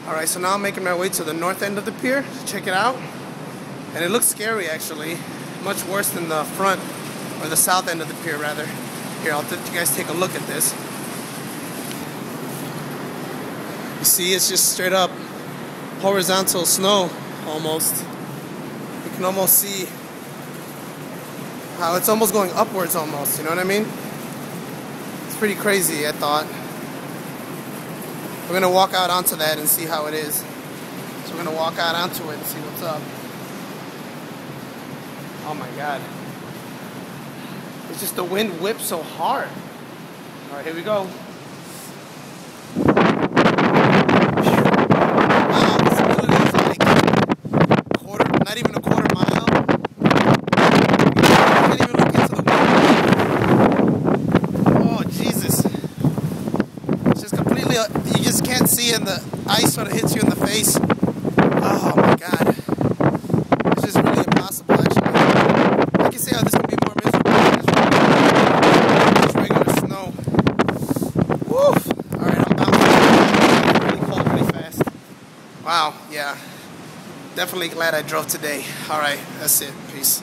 Alright, so now I'm making my way to the north end of the pier to check it out. And it looks scary actually. Much worse than the front, or the south end of the pier rather. Here, I'll let you guys take a look at this. You see, it's just straight up horizontal snow almost. You can almost see how it's almost going upwards almost, you know what I mean? It's pretty crazy, I thought. We're gonna walk out onto that and see how it is. So we're gonna walk out onto it and see what's up. Oh my God. It's just the wind whips so hard. All right, here we go. Wow, this visibility is like not even a quarter mile. I can't even look into the window. Oh, Jesus. It's just completely, you just can't see, and the ice sort of hits you in the face. Oh my God. It's just really impossible actually. I can see how this could be more miserable than just regular snow. Woof! Alright, I'm bouncing. It's really cold really fast. Wow, yeah. Definitely glad I drove today. Alright, that's it. Peace.